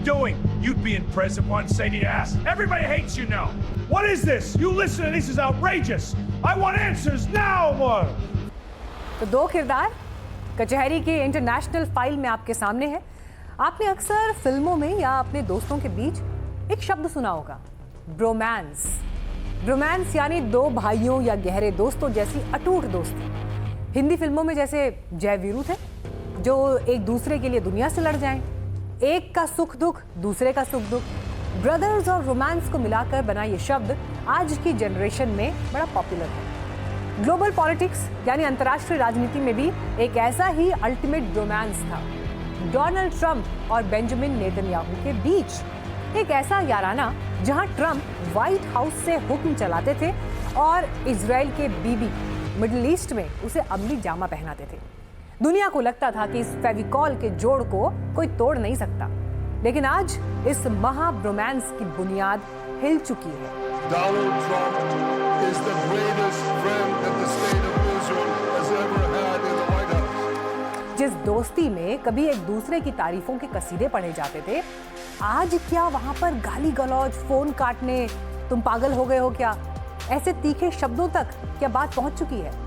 doing? You'd be in prison once, say to your ass. Everybody hates you now. What is this? You listen, this is outrageous. I want answers now. तो दो किरदार कचहरी की international file में आपके सामने है। आपने अक्सर फिल्मों में या अपने दोस्तों के बीच एक शब्द सुना होगा, ब्रोमांस। ब्रोमांस यानी दो भाइयों या गहरे दोस्तों जैसी अटूट दोस्ती। हिंदी फिल्मों में जैसे जय वीरू थे, जो एक दूसरे के लिए दुनिया से लड़ जाएं, एक का सुख दुख दूसरे का सुख दुख। ब्रदर्स और रोमांस को मिलाकर बना ये शब्द आज की जनरेशन में बड़ा पॉपुलर है। ग्लोबल पॉलिटिक्स यानी अंतर्राष्ट्रीय राजनीति में भी एक ऐसा ही अल्टीमेट रोमांस था। डोनाल्ड ट्रंप और बेंजामिन नेतन्याहू के बीच एक ऐसा याराना जहां ट्रंप व्हाइट हाउस से हुक्म चलाते थे और इजराइल के बीबी मिडिल ईस्ट में उसे अमली जामा पहनाते थे। दुनिया को लगता था कि इस फेविकॉल के जोड़ को कोई तोड़ नहीं सकता, लेकिन आज इस महा ब्रोमांस की बुनियाद हिल चुकी है। Donald Trump is the greatest friend that the state of Israel has ever had in the White House. जिस दोस्ती में कभी एक दूसरे की तारीफों के कसीदे पढ़े जाते थे, आज क्या वहां पर गाली गलौज, फोन काटने, तुम पागल हो गए हो क्या, ऐसे तीखे शब्दों तक क्या बात पहुंच चुकी है?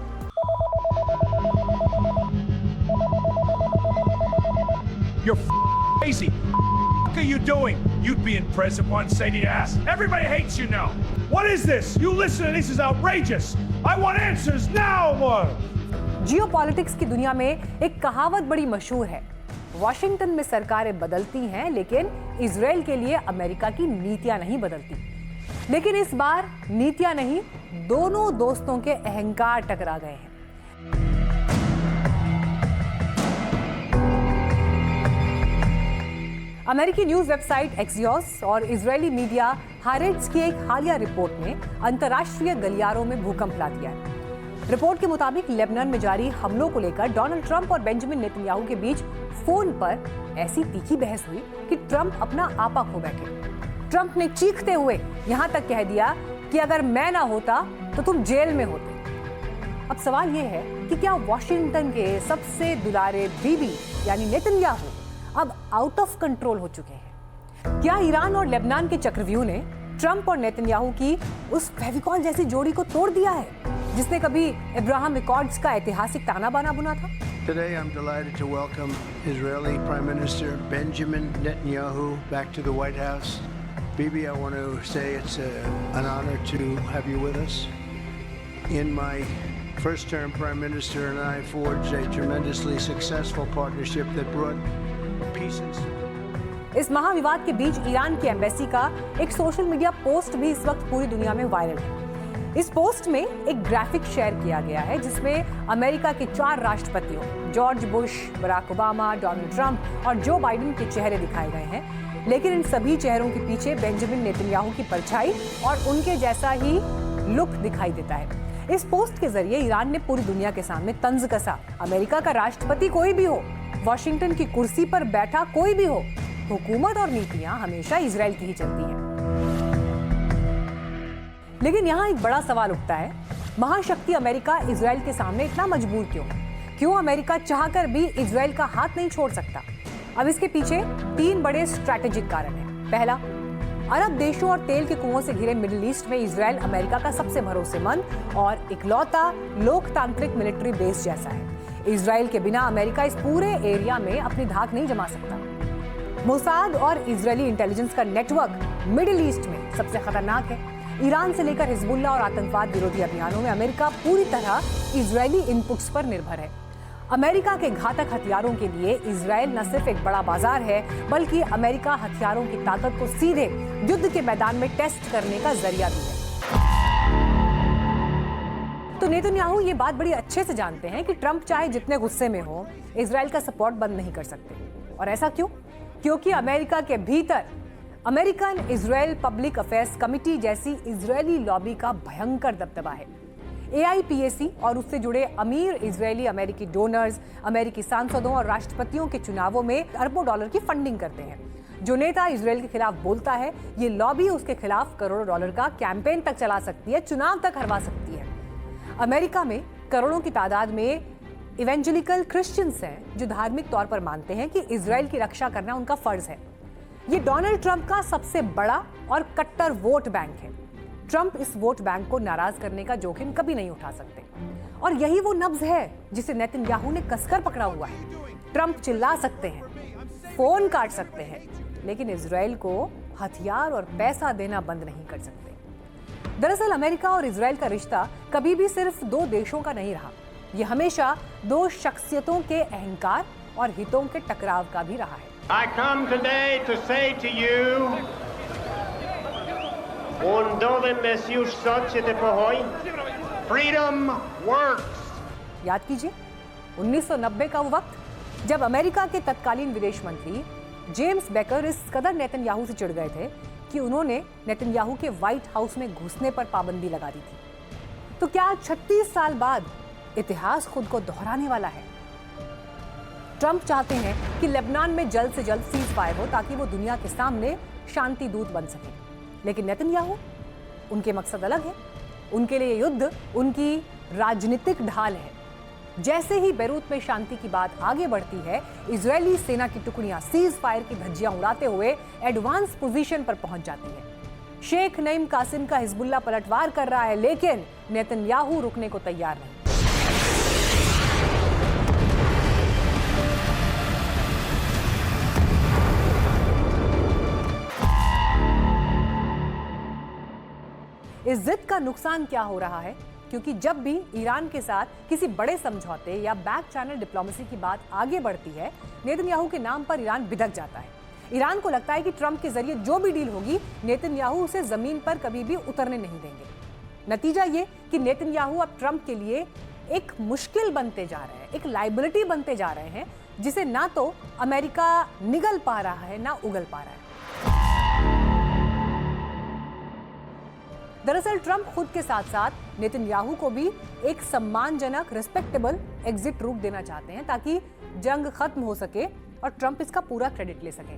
You're crazy. What are you doing? You'd be in prison once, say to your ass. Everybody hates you now. What is this? You listen, this is outrageous. I want answers now. Geopolitics की दुनिया में एक कहावत बड़ी मशहूर है, Washington में सरकारें बदलती हैं लेकिन इजराइल के लिए अमेरिका की नीतियां नहीं बदलती। लेकिन इस बार नीतियां नहीं, दोनों दोस्तों के अहंकार टकरा गए हैं। अमेरिकी न्यूज वेबसाइट एक्सियोस और इजरायली मीडिया हारेट्स की एक हालिया रिपोर्ट ने अंतर्राष्ट्रीय गलियारों में भूकंप ला दिया है। रिपोर्ट के मुताबिक लेबनान में जारी हमलों को लेकर डोनाल्ड ट्रंप और बेंजामिन नेतन्याहू के बीच फोन पर ऐसी तीखी बहस हुई कि ट्रंप अपना आपा खो बैठे। ट्रंप ने चीखते हुए यहां तक कह दिया कि अगर मैं ना होता तो तुम जेल में होते। अब सवाल यह है कि क्या वॉशिंगटन के सबसे दुलारे बीबी यानी नेतन्याहू अब आउट ऑफ कंट्रोल हो चुके हैं? क्या ईरान और लेबनान के चक्रव्यूह ने ट्रंप और नेतन्याहू की उस फेविकॉल जैसी जोड़ी को तोड़ दिया है, जिसने कभी अब्राहम अकॉर्ड्स का ऐतिहासिक ताना बाना बुना था? Today I'm delighted to welcome Israeli Prime Minister Benjamin Netanyahu back to the White House. Bibi, I want to say it's an honor to have you with us. In my first term, Prime Minister and I forged a tremendously successful partnership that brought peace and इस महाविवाद के बीच Iran की embassy का एक social media post भी इस वक्त पूरी दुनिया में वायरल है। इस पोस्ट में एक ग्राफिक शेयर किया गया है जिसमें अमेरिका के 4 राष्ट्रपतियों George Bush, Barack Obama, Donald Trump और जो बाइडेन के चेहरे दिखाए गए हैं, लेकिन इन सभी चेहरों के पीछे बेंजामिन नेतन्याहू की परछाई और उनके जैसा ही लुक दिखाई देता है। इस पोस्ट के जरिए ईरान ने पूरी दुनिया के सामने तंज कसा, अमेरिका का राष्ट्रपति कोई भी हो, वॉशिंगटन की कुर्सी पर बैठा कोई भी हो, हुकूमत और नीतियां हमेशा इजराइल की ही चलती हैं। लेकिन यहाँ एक बड़ा सवाल उठता है, महाशक्ति अमेरिका इजराइल के सामने इतना मजबूर क्यों अमेरिका चाहकर भी इजराइल का हाथ नहीं छोड़ सकता? अब इसके पीछे 3 बड़े स्ट्रैटेजिक कारण हैं। पहला, अरब देशों और तेल के कुओं से घिरे मिडिल ईस्ट में इजराइल अमेरिका का सबसे भरोसेमंद और इकलौता लोकतांत्रिक मिलिट्री बेस जैसा है। इजराइल के बिना अमेरिका इस पूरे एरिया में अपनी धाक नहीं जमा सकता। मोसाद और इजरायली इंटेलिजेंस का नेटवर्क मिडिल ईस्ट में सबसे खतरनाक है। ईरान से लेकर हिजबुल्लाह और आतंकवाद विरोधी अभियानों में अमेरिका पूरी तरह इजरायली इनपुट्स पर निर्भर है। अमेरिका के घातक हथियारों के लिए इजराइल न सिर्फ एक बड़ा बाजार है, बल्कि अमेरिका हथियारों की ताकत को सीधे युद्ध के मैदान में टेस्ट करने का जरिया भी है। तो नेतन्याहू ये बात बड़ी अच्छे से जानते हैं कि ट्रंप चाहे जितने गुस्से में हो, इजराइल का सपोर्ट बंद नहीं कर सकते। और ऐसा क्यों? क्योंकि अमेरिका के भीतर American Israel public affairs committee जैसी इजरायली लॉबी का भयंकर दबदबा है। AIPAC और उससे जुड़े अमीर इजरायली अमेरिकी डोनर्स अमेरिकी सांसदों और राष्ट्रपतियों के चुनावों में अरबों डॉलर की फंडिंग करते हैं। जो नेता इजराइल के खिलाफ बोलता है, ये लॉबी उसके खिलाफ करोड़ों डॉलर का कैंपेन तक चला सकती है, चुनाव तक हरवा सकती है। अमेरिका में करोड़ों की तादाद में इवेंजेलिकल क्रिश्चियंस हैं जो धार्मिक तौर पर मानते हैं कि इजराइल की रक्षा करना उनका फर्ज है। ये डोनाल्ड ट्रंप का सबसे बड़ा और कट्टर वोट बैंक है। ट्रंप इस वोट बैंक को नाराज करने का जोखिम कभी नहीं उठा सकते और यही वो नब्ज है जिसे नेतन्याहू ने कसकर पकड़ा हुआ है। ट्रंप चिल्ला सकते हैं, फोन काट सकते हैं, लेकिन इजराइल को हथियार और पैसा देना बंद नहीं कर सकते। दरअसल अमेरिका और इजराइल का रिश्ता कभी भी सिर्फ दो देशों का नहीं रहा, यह हमेशा दो शख्सियतों के अहंकार और हितों के टकराव का भी रहा है। I come today to say to you, freedom works. याद कीजिए 1990 का वो वक्त जब अमेरिका के तत्कालीन विदेश मंत्री जेम्स बेकर इस कदर नेतन्याहू से चिढ़ गए थे कि उन्होंने नेतन्याहू के व्हाइट हाउस में घुसने पर पाबंदी लगा दी थी। तो क्या 36 साल बाद इतिहास खुद को दोहराने वाला है? ट्रंप चाहते हैं कि लेबनान में जल्द से जल्द सीज फायर हो ताकि वो दुनिया के सामने शांति दूत बन सके, लेकिन नेतन्याहू, उनके मकसद अलग है। उनके लिए युद्ध उनकी राजनीतिक ढाल है। जैसे ही बेरूत में शांति की बात आगे बढ़ती है, इजरायली सेना की टुकड़ियां सीज फायर की धज्जियां उड़ाते हुए एडवांस पोजीशन पर पहुंच जाती है। शेख नईम कासिम का हिजबुल्लाह पलटवार कर रहा है, लेकिन नेतन्याहू रुकने को तैयार नहीं। इस जिद का नुकसान क्या हो रहा है? क्योंकि जब भी ईरान के साथ किसी बड़े समझौते या बैक चैनल डिप्लोमेसी की बात आगे बढ़ती है, नेतन्याहू के नाम पर ईरान बिदक जाता है। ईरान को लगता है कि ट्रंप के जरिए जो भी डील होगी, नेतन्याहू उसे जमीन पर कभी भी उतरने नहीं देंगे। नतीजा ये कि नेतन्याहू अब ट्रंप के लिए एक मुश्किल बनते जा रहे हैं, एक लाइबिलिटी बनते जा रहे हैं, जिसे ना तो अमेरिका निगल पा रहा है ना उगल पा रहा है। दरअसल ट्रंप खुद के साथ साथ नेतन्याहू को भी एक सम्मानजनक रिस्पेक्टेबल एग्जिट रूट देना चाहते हैं ताकि जंग खत्म हो सके और ट्रंप इसका पूरा क्रेडिट ले सके।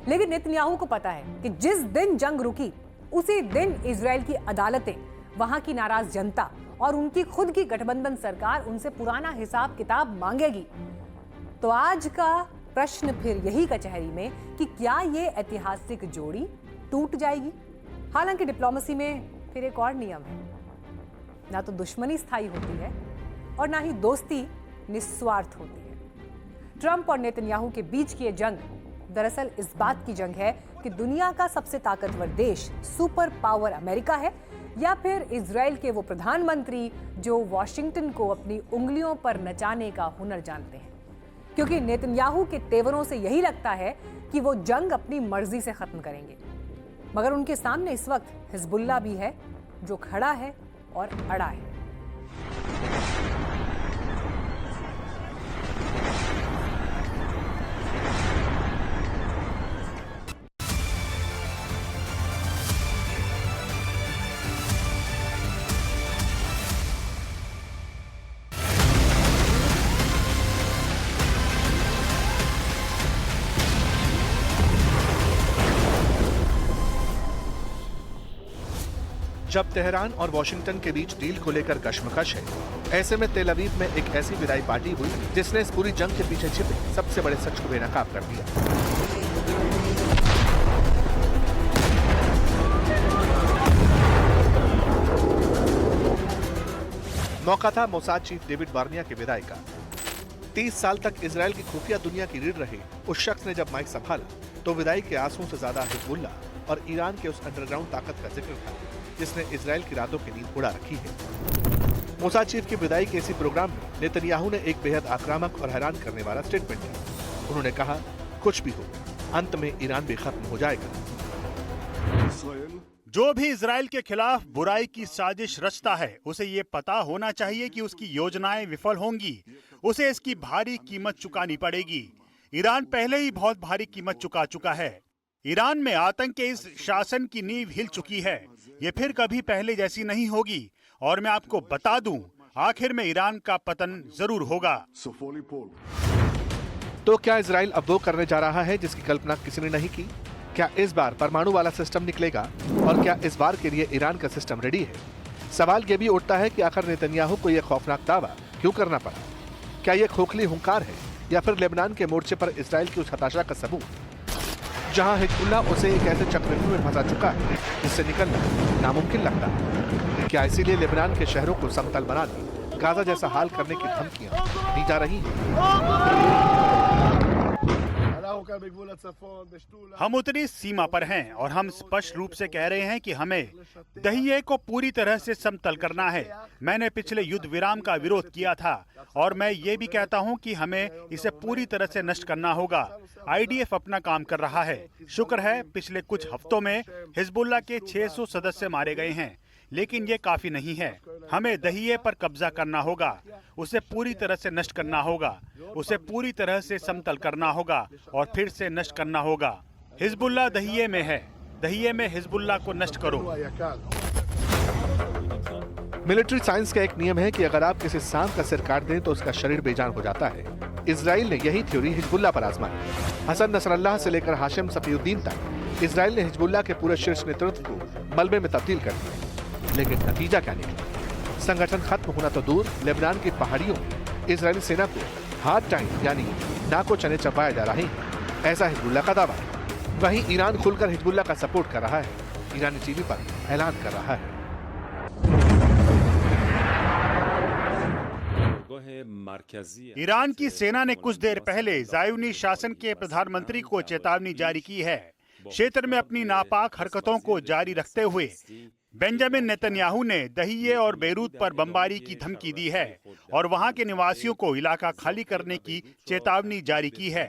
लेकिन नेतन्याहू को पता है कि जिस दिन जंग रुकी उसी दिन इजराइल की अदालतें, वहां की नाराज जनता और उनकी खुद की गठबंधन सरकार उनसे पुराना हिसाब किताब मांगेगी। तो आज का प्रश्न फिर यही कचहरी में कि क्या ये ऐतिहासिक जोड़ी टूट जाएगी? हालांकि डिप्लोमेसी में फिर एक और नियम है, ना तो दुश्मनी स्थायी होती है और ना ही दोस्ती निस्वार्थ होती है। ट्रंप और नेतन्याहू के बीच की ये जंग दरअसल इस बात की जंग है कि दुनिया का सबसे ताकतवर देश सुपर पावर अमेरिका है या फिर इजराइल के वो प्रधानमंत्री जो वॉशिंगटन को अपनी उंगलियों पर नचाने का हुनर जानते हैं। क्योंकि नेतन्याहू के तेवरों से यही लगता है कि वो जंग अपनी मर्जी से खत्म करेंगे, मगर उनके सामने इस वक्त हिजबुल्लाह भी है जो खड़ा है और अड़ा है। जब तेहरान और वॉशिंगटन के बीच डील को लेकर कश्मकश है, ऐसे में तेल अवीव में एक ऐसी विदाई पार्टी हुई जिसने इस पूरी जंग के पीछे छिपे सबसे बड़े सच को बेनकाब कर दिया। मौका था मोसाद चीफ डेविड बार्निया के विदाई का। 30 साल तक इजराइल की खुफिया दुनिया की रीढ़ रहे उस शख्स ने जब माइक संभाला तो विदाई के आंसुओं से ज्यादा हिजबुल्लाह और ईरान के उस अंडरग्राउंड ताकत का जिक्र था जिसने इजराइल की रातों की नींद उड़ा रखी है। मोसाद चीफ की विदाई के इसी प्रोग्राम में नेतन्याहू ने एक बेहद आक्रामक और हैरान करने वाला स्टेटमेंट दिया। उन्होंने कहा, कुछ भी हो, अंत में ईरान भी खत्म हो जाएगा। जो भी इजराइल के खिलाफ बुराई की साजिश रचता है, उसे ये पता होना चाहिए कि उसकी योजनाएं विफल होंगी, उसे इसकी भारी कीमत चुकानी पड़ेगी। ईरान पहले ही बहुत भारी कीमत चुका चुका है। ईरान में आतंक के इस शासन की नींव हिल चुकी है। ये फिर कभी पहले जैसी नहीं होगी और मैं आपको बता दूं, आखिर में ईरान का पतन जरूर होगा। तो क्या इजराइल अब वो करने जा रहा है जिसकी कल्पना किसी ने नहीं की? क्या इस बार परमाणु वाला सिस्टम निकलेगा और क्या इस बार के लिए ईरान का सिस्टम रेडी है? सवाल ये भी उठता है कि आखिर नेतन्याहू को यह खौफनाक दावा क्यों करना पड़ा? क्या यह खोखली हुंकार है या फिर लेबनान के मोर्चे पर इजराइल की उस हताशा का सबूत? जहां हिजबुल्लाह उसे एक ऐसे चक्रव्यूह में फंसा चुका है जिससे निकलना नामुमकिन लगता है। क्या इसीलिए लेबनान के शहरों को समतल बनाने, गाजा जैसा हाल करने की धमकियां दी जा रही हैं? हम उत्तरी सीमा पर हैं और हम स्पष्ट रूप से कह रहे हैं कि हमें दहिये को पूरी तरह से समतल करना है। मैंने पिछले युद्ध विराम का विरोध किया था और मैं ये भी कहता हूं कि हमें इसे पूरी तरह से नष्ट करना होगा। IDF अपना काम कर रहा है। शुक्र है पिछले कुछ हफ्तों में हिजबुल्लाह के 600 सदस्य मारे गए हैं, लेकिन ये काफी नहीं है। हमें दहिये पर कब्जा करना होगा, उसे पूरी तरह से नष्ट करना होगा, उसे पूरी तरह से समतल करना होगा और फिर से नष्ट करना होगा। हिजबुल्लाह दहिये में है, दहिये में हिजबुल्लाह को नष्ट करो। मिलिट्री साइंस का एक नियम है कि अगर आप किसी सांप का सिर काट दें तो उसका शरीर बेजान हो जाता है। इजराइल ने यही थ्योरी हिजबुल्लाह पर आजमाई। हसन नसरल्लाह से लेकर हाशिम सफीउद्दीन तक इजराइल ने हिजबुल्लाह के पूरे शीर्ष नेतृत्व को मलबे में तब्दील कर दिया। लेकिन नतीजा क्या निकला? संगठन खत्म होना तो दूर, लेबनान की पहाड़ियों में इजरायली सेना को हार्ड टाइम यानी नाको चने चबाए जा रहे हैं, ऐसा हिजबुल्लाह का दावा है। वहीं ईरान खुलकर हिजबुल्लाह का सपोर्ट कर रहा है। ईरानी टीवी पर ऐलान कर रहा है। ईरान की सेना ने कुछ देर पहले ज़ायोनी शासन के प्रधानमंत्री को चेतावनी जारी की है। क्षेत्र में अपनी नापाक हरकतों को जारी रखते हुए बेंजामिन नेतन्याहू ने दहिये और बेरूत पर बमबारी की धमकी दी है और वहां के निवासियों को इलाका खाली करने की चेतावनी जारी की है।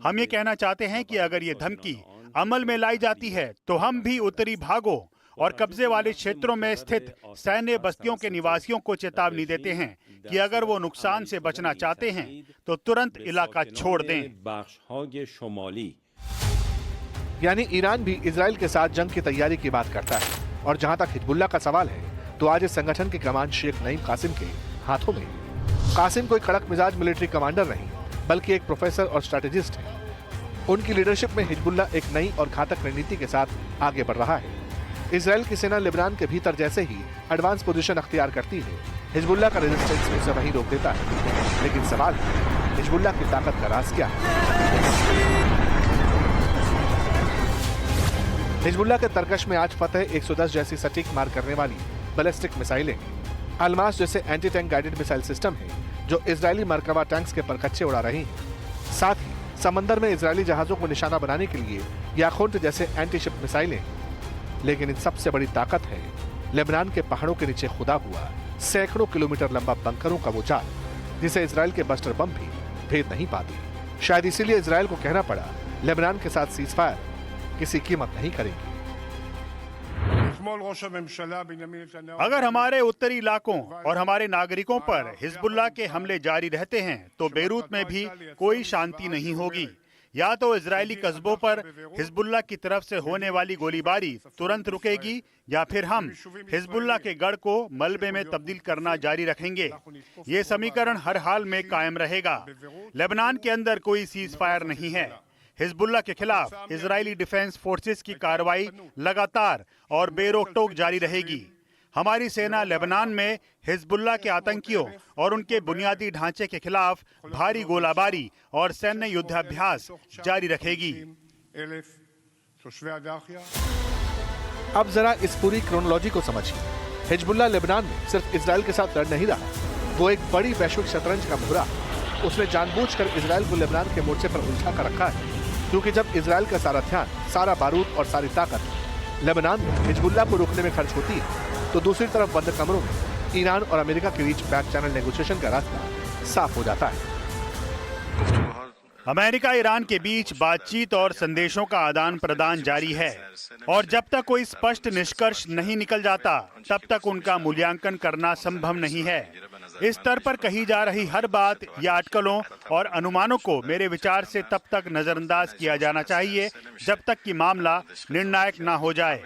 हम ये कहना चाहते हैं कि अगर ये धमकी अमल में लाई जाती है तो हम भी उत्तरी भागों और कब्जे वाले क्षेत्रों में स्थित सैन्य बस्तियों के निवासियों को चेतावनी देते हैं कि अगर वो नुकसान से बचना चाहते हैं तो तुरंत इलाका छोड़ दें। यानी ईरान भी इजराइल के साथ जंग की तैयारी की बात करता है। और जहां तक हिजबुल्लाह का सवाल है तो आज इस संगठन के कमान शेख नईम कासिम के हाथों में। कासिम कोई कड़क मिजाज मिलिट्री कमांडर नहीं, बल्कि एक प्रोफेसर और स्ट्रेटेजिस्ट है। उनकी लीडरशिप में हिजबुल्लाह एक नई और घातक रणनीति के साथ आगे बढ़ रहा है। इजराइल की सेना लेबनान के भीतर जैसे ही एडवांस पोजीशन अख्तियार करती है, हिजबुल्लाह का रेजिस्टेंस उसे वहीं रोक देता है। लेकिन सवाल है, हिजबुल्लाह की ताकत का राज क्या है? हिजबुल्लाह के तरकश में आज फतेह 110 जैसी सटीक मार करने वाली बैलिस्टिक मिसाइलें, अलमास जैसे anti tank guided missile system है जो इजरायली मरकबा टैंक्स के परखच्चे उड़ा रही हैं। साथ ही समंदर में इजरायली जहाजों को निशाना बनाने के लिए याखुंट जैसे एंटी शिप मिसाइलें। लेकिन इन सबसे बड़ी ताकत है लेबनान के पहाड़ों के नीचे खुदा हुआ सैकड़ों किलोमीटर लंबा बंकरों का वो जाल, जिसे इजराइल के बस्टर बम भी भेद नहीं पाते। शायद इसीलिए इजराइल को कहना पड़ा लेबनान के साथ सीजफायर किसी कीमत नहीं करेगी। अगर हमारे उत्तरी इलाकों और हमारे नागरिकों पर हिजबुल्लाह के हमले जारी रहते हैं तो बेरूत में भी कोई शांति नहीं होगी। या तो इजरायली कस्बों पर हिजबुल्लाह की तरफ से होने वाली गोलीबारी तुरंत रुकेगी या फिर हम हिजबुल्लाह के गढ़ को मलबे में तब्दील करना जारी रखेंगे। ये समीकरण हर हाल में कायम रहेगा। लेबनान के अंदर कोई सीज फायर नहीं है। हिजबुल्लाह के खिलाफ इजरायली डिफेंस फोर्सेस की कार्रवाई लगातार और बेरोक-टोक जारी रहेगी। हमारी सेना लेबनान में हिजबुल्लाह के आतंकियों और उनके बुनियादी ढांचे के खिलाफ भारी गोलाबारी और सैन्य युद्धाभ्यास जारी रखेगी। अब जरा इस पूरी क्रोनोलॉजी को समझिए। हिजबुल्लाह लेबनान में सिर्फ इजराइल के साथ लड़ नहीं रहा, वो एक बड़ी वैश्विक शतरंज का मुहरा। उसने जानबूझकर इजराइल को लेबनान के मोर्चे पर उलझा कर रखा है, क्योंकि जब इजराइल का सारा ध्यान, सारा बारूद और सारी ताकत लेबनान में हिजबुल्लाह को रोकने में खर्च होती है, तो दूसरी तरफ बंद कमरों में ईरान और अमेरिका के बीच बैक चैनल नेगोशिएशन का रास्ता साफ हो जाता है। अमेरिका ईरान के बीच बातचीत और संदेशों का आदान प्रदान जारी है और जब तक कोई स्पष्ट निष्कर्ष नहीं निकल जाता तब तक उनका मूल्यांकन करना संभव नहीं है। इस स्तर पर कही जा रही हर बात या अटकलों और अनुमानों को मेरे विचार से तब तक नजरअंदाज किया जाना चाहिए जब तक कि मामला निर्णायक न हो जाए।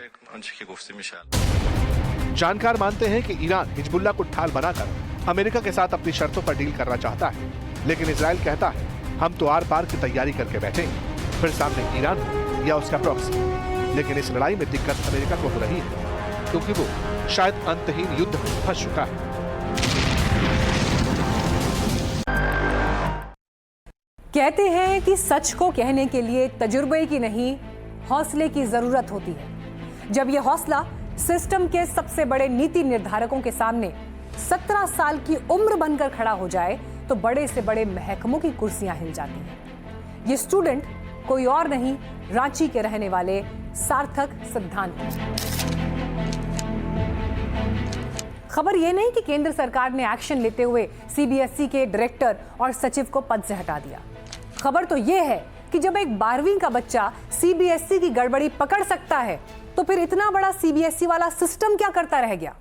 जानकार मानते हैं कि ईरान हिजबुल्लाह को ढाल बनाकर अमेरिका के साथ अपनी शर्तों पर डील करना चाहता है, लेकिन इजराइल कहता है हम तो आर पार की तैयारी करके बैठे हैं, फिर सामने ईरान हो या उसका प्रॉक्सी। लेकिन इस लड़ाई में दिक्कत अमेरिका को हो रही है, क्योंकि वो शायद अंतहीन युद्ध में फंस चुका है। कहते हैं कि सच को कहने के लिए तजुर्बे की नहीं हौसले की जरूरत होती है। जब यह हौसला सिस्टम के सबसे बड़े नीति निर्धारकों के सामने 17 साल की उम्र बनकर खड़ा हो जाए तो बड़े से बड़े महकमों की कुर्सियां हिल जाती हैं। ये स्टूडेंट कोई और नहीं, रांची के रहने वाले सार्थक सिद्धांत हैं। खबर यह नहीं कि केंद्र सरकार ने एक्शन लेते हुए सीबीएसई के डायरेक्टर और सचिव को पद से हटा दिया। खबर तो यह है कि जब एक 12वीं का बच्चा सीबीएसई की गड़बड़ी पकड़ सकता है तो फिर इतना बड़ा सीबीएसई वाला सिस्टम क्या करता रह गया?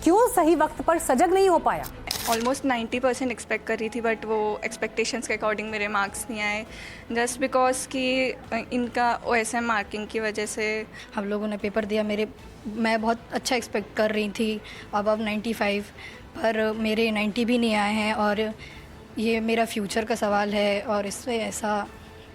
क्यों सही वक्त पर सजग नहीं हो पाया? ऑलमोस्ट 90% एक्सपेक्ट कर रही थी, बट वो एक्सपेक्टेशंस के अकॉर्डिंग मेरे मार्क्स नहीं आए, जस्ट बिकॉज कि इनका OSM मार्किंग की वजह से। हम लोगों ने पेपर दिया, मैं बहुत अच्छा एक्सपेक्ट कर रही थी अबव 95, पर मेरे 90 भी नहीं आए हैं और ये मेरा फ्यूचर का सवाल है और इससे ऐसा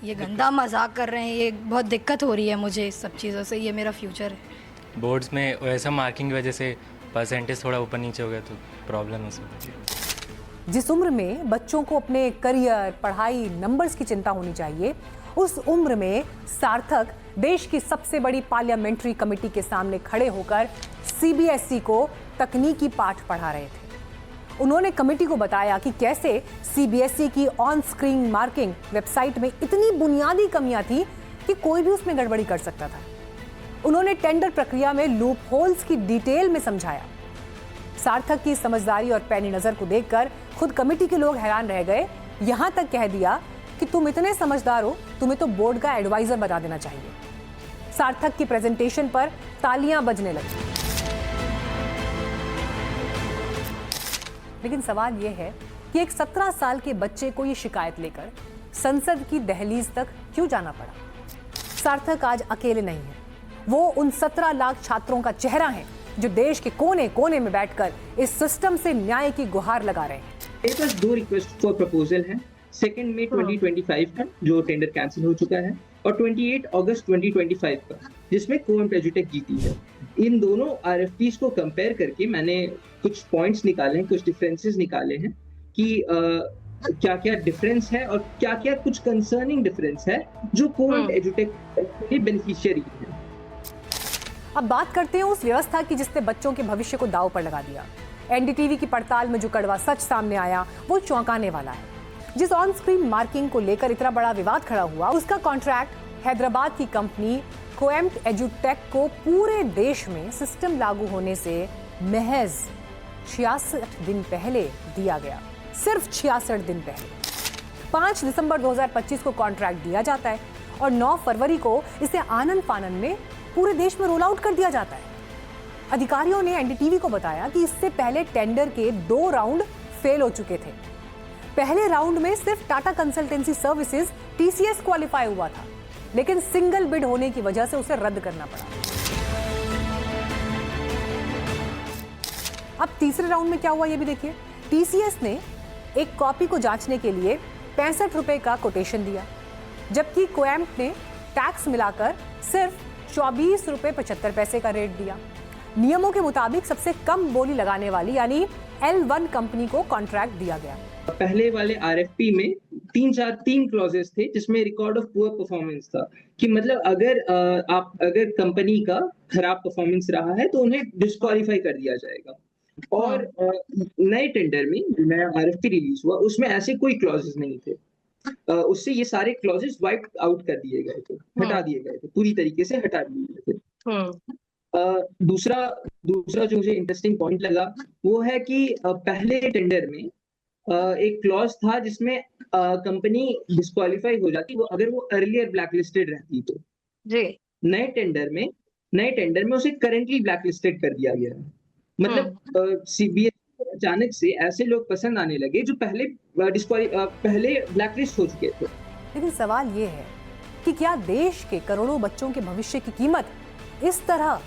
ये गंदा मजाक कर रहे हैं, ये बहुत दिक्कत हो रही है मुझे इस सब चीज़ों से। ये मेरा फ्यूचर है। बोर्ड्स में OSM मार्किंग की वजह से परसेंटेज थोड़ा ऊपर नीचे हो गया तो प्रॉब्लम हो सकती है। जिस उम्र में बच्चों को अपने करियर, पढ़ाई, नंबर्स की चिंता होनी चाहिए, उस उम्र में सार्थक देश की सबसे बड़ी पार्लियामेंट्री कमेटी के सामने खड़े होकर सीबीएसई को तकनीकी पाठ पढ़ा रहे थे। उन्होंने कमेटी को बताया कि कैसे सीबीएसई की ऑन स्क्रीन मार्किंग वेबसाइट में इतनी बुनियादी कमियां थी कि कोई भी उसमें गड़बड़ी कर सकता था। उन्होंने टेंडर प्रक्रिया में लूप होल्स की डिटेल में समझाया। सार्थक की समझदारी और पैनी नजर को देखकर खुद कमेटी के लोग हैरान रह गए। यहां तक कह दिया कि तुम इतने समझदार हो, तुम्हें तो बोर्ड का एडवाइजर बना देना चाहिए। सार्थक की प्रेजेंटेशन पर तालियां बजने लगी। लेकिन सवाल यह है कि एक 17 साल के बच्चे को ये शिकायत लेकर संसद की दहलीज तक क्यों जाना पड़ा? सार्थक आज अकेले नहीं है, वो उन 17 लाख छात्रों का चेहरा है जो देश के कोने कोने में बैठकर इस सिस्टम से न्याय की गुहार लगा रहे हैं। मेरे पास 2 रिक्वेस्ट फॉर प्रपोजल हैं। 2 मई 2025 का जो टेंडर कैंसिल हो चुका है और 28 अगस्त 2025 का जिसमें कोएम्ट एजुटेक जीती है। इन दोनों RFPs को कंपेयर करके मैंने कुछ पॉइंट्स निकाले हैं, कुछ डिफरेंसेस निकाले हैं कि क्या क्या डिफरेंस है और क्या क्या कुछ कंसर्निंग डिफरेंस है जो कोएम्ट एजुटेक के बेनिफिशियरी है। अब बात करते हैं उस व्यवस्था की जिसने बच्चों के भविष्य को दांव पर लगा दिया। एनडीटीवी की पड़ताल में जो कड़वा सच सामने आया वो चौंकाने वाला है। जिस ऑन स्क्रीन मार्किंग को लेकर इतना बड़ा विवाद खड़ा हुआ, उसका कॉन्ट्रैक्ट हैदराबाद की कंपनी कोएम्ट एजुटेक को पूरे देश में सिस्टम लागू होने से महज 66 दिन पहले दिया गया। सिर्फ 66 दिन पहले 5 दिसंबर 2025 को कॉन्ट्रैक्ट दिया जाता है और 9 फरवरी को इसे आनन फानन में पूरे देश में रोल आउट कर दिया जाता है। अधिकारियों ने एनडीटीवी को बताया कि इससे पहले टेंडर के 2 राउंड फेल हो चुके थे। पहले राउंड में सिर्फ Tata consultancy services TCS qualify हुआ था, लेकिन सिंगल बिड होने की वजह से उसे रद्द करना पड़ा। अब तीसरे राउंड में क्या हुआ ये भी देखिए। TCS ने एक कॉपी को जांचने के लिए 65 रुपए का कोटेशन दिया, जबकि कोएम्ट ने टैक्स मिलाकर सिर्फ 24 रुपए 75 पैसे का रेट दिया। नियमों के मुताबिक सबसे कम बोली लगाने वाली यानी L1 कंपनी को कॉन्ट्रैक्ट दिया गया। पहले वाले RFP में 3 क्लॉजेस थे जिसमें रिकॉर्ड ऑफ पुअर परफॉर्मेंस था कि मतलब अगर कंपनी का खराब परफॉर्मेंस रहा है तो उन्हें डिस्क्वालीफाई कर दिया जाएगा। और नए टेंडर में नया RFP रिलीज हुआ उसमें ऐसे कोई क्लॉजेस नहीं थे। उससे ये सारे क्लॉजेस वाइप आउट कर दिए गए थे, हटा दिए गए थे, पूरी तरीके से हटा दिए गए थे। दूसरा जो मुझे इंटरेस्टिंग पॉइंट लगा वो है कि पहले टेंडर में एक क्लॉज था जिसमें कंपनी डिस्क्वालीफाई हो जाती वो अगर वो अर्लियर ब्लैकलिस्टेड रहती तो। जी नए टेंडर में उसे करंटली ब्लैकलिस्टेड कर दिया गया है। मतलब सीबीएसई अचानक से ऐसे लोग पसंद आने लगे जो पहले ब्लैकलिस्ट हो चुके थे। लेकिन सवाल ये है कि क्या देश के करोड़ों बच्चों के भविष्य की कीमत इस तरह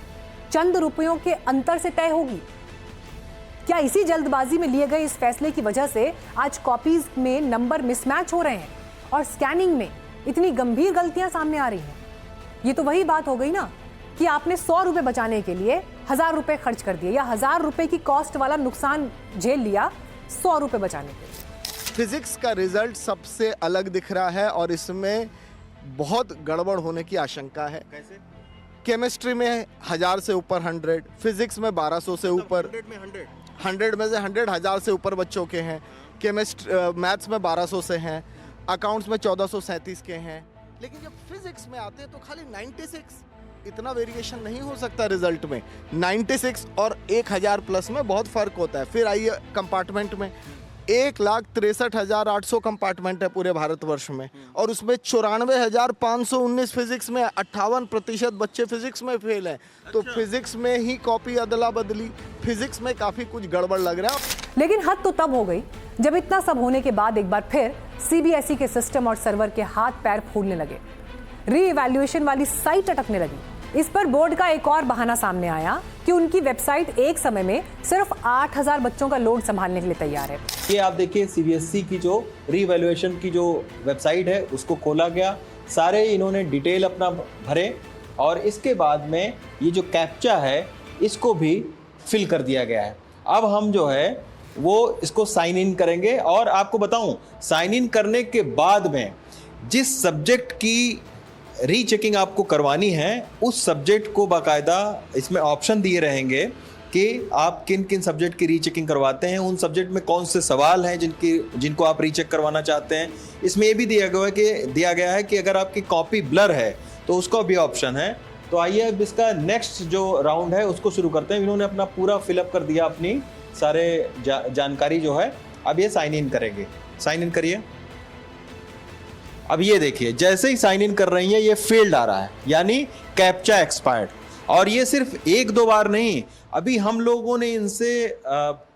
चंद रुपयों के अंतर से तय होगी? क्या इसी जल्दबाजी में लिए गए इस फैसले की वजह से आज कॉपीज में नंबर मिसमैच हो रहे हैं और स्कैनिंग में इतनी गंभीर गलतियां सामने आ रही हैं? ये तो वही बात हो गई ना कि आपने 100 रुपए बचाने के लिए 1000 रुपए खर्च कर दिए या 1000 रुपए की कॉस्ट वाला नुकसान झेल लिया 100 रुपए बचाने के लिए। फिजिक्स का रिजल्ट सबसे अलग दिख रहा है और इसमें बहुत गड़बड़ होने की आशंका है। कैसे? केमिस्ट्री में 1000 से ऊपर 100, फिजिक्स में 1200 से ऊपर, 100 में से 1000 से ऊपर बच्चों के हैं, मैथ्स में 1200 से हैं, अकाउंट्स में 1437 के हैं, लेकिन जब फिजिक्स में आते हैं तो खाली 96। इतना वेरिएशन नहीं हो सकता रिजल्ट में। 96 और 1000 प्लस में बहुत फ़र्क होता है। फिर आइए कंपार्टमेंट में, 1,63,800 कंपार्टमेंट है पूरे भारतवर्ष में, और उसमें 94,519 फिजिक्स में, 58% बच्चे फिजिक्स में फेल हैं। तो फिजिक्स में ही कॉपी अदला बदली, फिजिक्स में काफ़ी कुछ गड़बड़ लग रहा है। लेकिन हद तो तब हो गई जब इतना सब होने के बाद एक बार फिर सीबीएसई के सिस्टम और सर्वर के हाथ पैर फूलने लगे, री-इवैल्यूएशन वाली साइट अटकने लगी। इस पर बोर्ड का एक और बहाना सामने आया कि उनकी वेबसाइट एक समय में सिर्फ 8000 बच्चों का लोड संभालने के लिए तैयार है। ये आप देखिए, सीबीएसई की जो री-इवैल्यूएशन की जो वेबसाइट है उसको खोला गया, सारे इन्होंने डिटेल अपना भरे, और इसके बाद में ये जो कैप्चा है इसको भी फिल कर दिया गया है। अब हम जो है वो इसको साइन इन करेंगे, और आपको बताऊं, साइन इन करने के बाद में जिस सब्जेक्ट की रीचेकिंग आपको करवानी है उस सब्जेक्ट को बाकायदा इसमें ऑप्शन दिए रहेंगे कि आप किन किन सब्जेक्ट की रीचेकिंग करवाते हैं, उन सब्जेक्ट में कौन से सवाल हैं जिनको आप रीचेक करवाना चाहते हैं। इसमें ये भी दिया गया है कि अगर आपकी कॉपी ब्लर है तो उसका भी ऑप्शन है। तो आइए अब इसका नेक्स्ट जो राउंड है उसको शुरू करते हैं। इन्होंने अपना पूरा फिलअप कर दिया, अपनी सारे जानकारी जो है। अब ये साइन इन करेंगे। साइन इन करिए। अब ये देखिए, जैसे ही साइन इन कर रही है ये फेल्ड आ रहा है, यानी कैप्चा एक्सपायर्ड। और ये सिर्फ 1-2 बार नहीं, अभी हम लोगों ने इनसे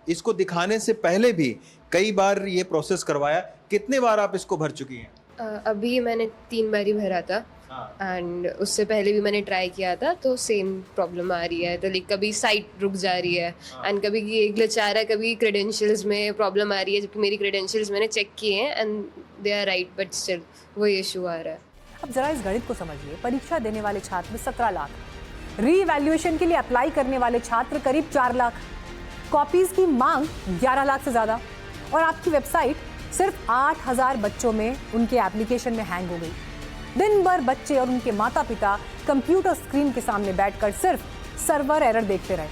इसको दिखाने से पहले भी कई बार ये प्रोसेस करवाया। कितने बार आप इसको भर चुकी हैं? अभी मैंने 3 बार ही भरा था, एंड उससे पहले भी मैंने ट्राई किया था, तो सेम प्रॉब्लम आ रही है। तो लाइक कभी साइट रुक जा रही है, एंड कभी ग्लिच आ रहा है, कभी क्रेडेंशियल्स में प्रॉब्लम आ रही है, जबकि मेरी क्रेडेंशियल्स मैंने चेक किए हैं and they are right, but still वही इशू आ रहा है। अब जरा इस गणित को समझिए। परीक्षा देने वाले छात्र 17 लाख, री-इवैल्यूएशन के लिए अप्लाई करने वाले छात्र करीब 4 लाख, कॉपीज की मांग 11 लाख से ज्यादा, और आपकी वेबसाइट सिर्फ 8000 बच्चों में उनके एप्लीकेशन में हैंग हो गई। दिन भर बच्चे और उनके माता पिता कंप्यूटर स्क्रीन के सामने बैठकर सिर्फ सर्वर एरर देखते रहे।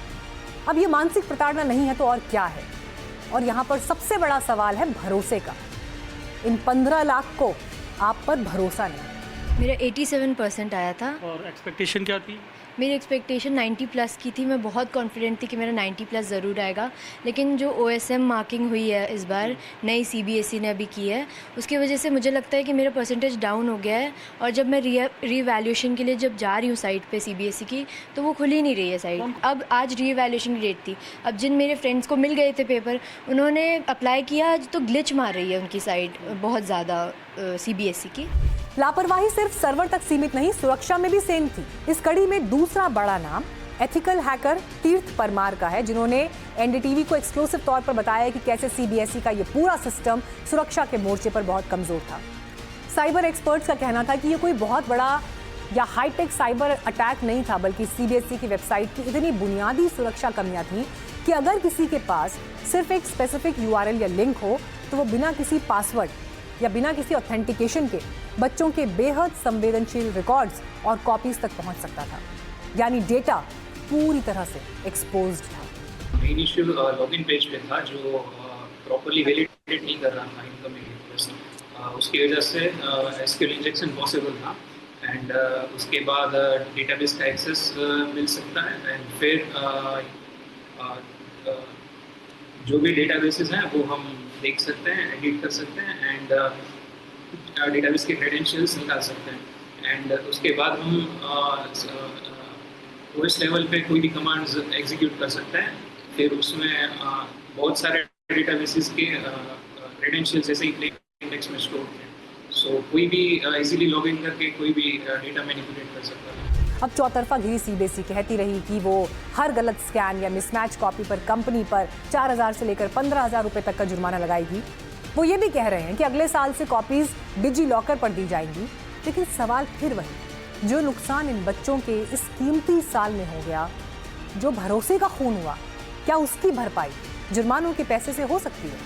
अब ये मानसिक प्रताड़ना नहीं है तो और क्या है? और यहाँ पर सबसे बड़ा सवाल है भरोसे का। इन 15 लाख को आप पर भरोसा नहीं। मेरा 87% आया था। और एक्सपेक्टेशन क्या थी? मेरी एक्सपेक्टेशन 90 प्लस की थी। मैं बहुत कॉन्फिडेंट थी कि मेरा 90 प्लस ज़रूर आएगा, लेकिन जो OSM मार्किंग हुई है इस बार नई CBSE ने अभी की है, उसकी वजह से मुझे लगता है कि मेरा परसेंटेज डाउन हो गया है। और जब मैं री-इवैल्यूएशन के लिए जब जा रही हूँ साइट पे CBSE की, तो वो खुल ही नहीं रही है साइट। अब आज री-इवैल्यूएशन की डेट थी। अब जिन मेरे फ्रेंड्स को मिल गए थे पेपर, उन्होंने अप्लाई किया, आज तो ग्लिच मार रही है उनकी साइट बहुत ज़्यादा CBSE की। लापरवाही सिर्फ सर्वर तक सीमित नहीं, सुरक्षा में भी सेम थी। इस कड़ी में दूसरा बड़ा नाम एथिकल हैकर तीर्थ परमार का है, जिन्होंने NDTV को एक्सक्लूसिव तौर पर बताया कि कैसे CBSE का ये पूरा सिस्टम सुरक्षा के मोर्चे पर बहुत कमजोर था। साइबर एक्सपर्ट्स का कहना था कि ये कोई बहुत बड़ा या हाईटेक साइबर अटैक नहीं था, बल्कि CBSE की वेबसाइट की इतनी बुनियादी सुरक्षा कमियां थी कि अगर किसी के पास सिर्फ एक स्पेसिफिक URL या लिंक हो तो वो बिना किसी पासवर्ड या बिना किसी ऑथेंटिकेशन के बच्चों के बेहद संवेदनशील रिकॉर्ड्स और कॉपीज तक पहुंच सकता था। यानी डेटा पूरी तरह से एक्सपोज्ड था। इनिशियल लॉगिन पेज पे था जो प्रॉपर्ली वैलिडेट नहीं कर रहा था इनकमिंग रिक्वेस्ट, उसकी वजह से SQL इंजेक्शन पॉसिबल था, एंड उसके बाद डेटाबेस का एक्सेस मिल सकता है, एंड फिर जो भी डेटाबेसेस हैं वो हम देख सकते हैं, एडिट कर सकते हैं, एंड डेटाबेस के क्रेडेंशियल्स निकाल सकते हैं, एंड उसके बाद हम OS लेवल पे कोई भी कमांड्स एग्जीक्यूट कर सकते हैं। फिर उसमें बहुत सारे डेटाबेसेस के क्रेडेंशियल्स ऐसे ही प्लेन इंडेक्स में स्टोर हैं, सो कोई भी इजीली लॉगिन करके कोई भी डेटा मैनिपुलेट कर सकता है। अब चौतरफा घिरी CBSE कहती रही कि वो हर गलत स्कैन या मिसमैच कॉपी पर कंपनी पर 4000 से लेकर 15000 रुपए तक का जुर्माना लगाएगी। वो ये भी कह रहे हैं कि अगले साल से कॉपीज डिजी लॉकर पर दी जाएंगी। लेकिन सवाल फिर वही, जो नुकसान इन बच्चों के इस कीमती साल में हो गया, जो भरोसे का खून हुआ, क्या उसकी भरपाई जुर्मानों के पैसे से हो सकती है?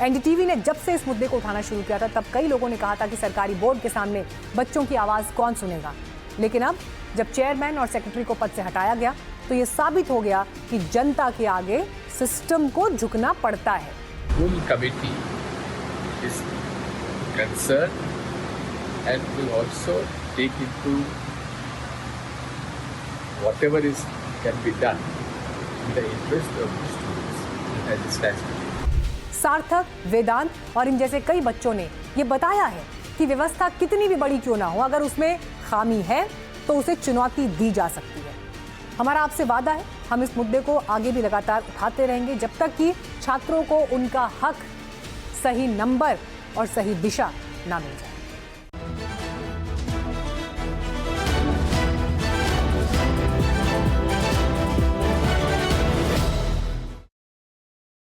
एनडीटीवी ने जब से इस मुद्दे को उठाना शुरू किया था तब कई लोगों ने कहा था कि सरकारी बोर्ड के सामने बच्चों की आवाज़ कौन सुनेगा। लेकिन अब जब चेयरमैन और सेक्रेटरी को पद से हटाया गया तो ये साबित हो गया कि जनता के आगे सिस्टम को झुकना पड़ता है। Full committee is concerned and will also take into whatever can be done in the interest of the students as it stands today. सार्थक, वेदांत और इन जैसे कई बच्चों ने ये बताया है कि व्यवस्था कितनी भी बड़ी क्यों ना हो, अगर उसमें खामी है तो उसे चुनौती दी जा सकती है। हमारा आपसे वादा है, हम इस मुद्दे को आगे भी लगातार उठाते रहेंगे जब तक कि छात्रों को उनका हक, सही नंबर और सही दिशा ना मिल जाए।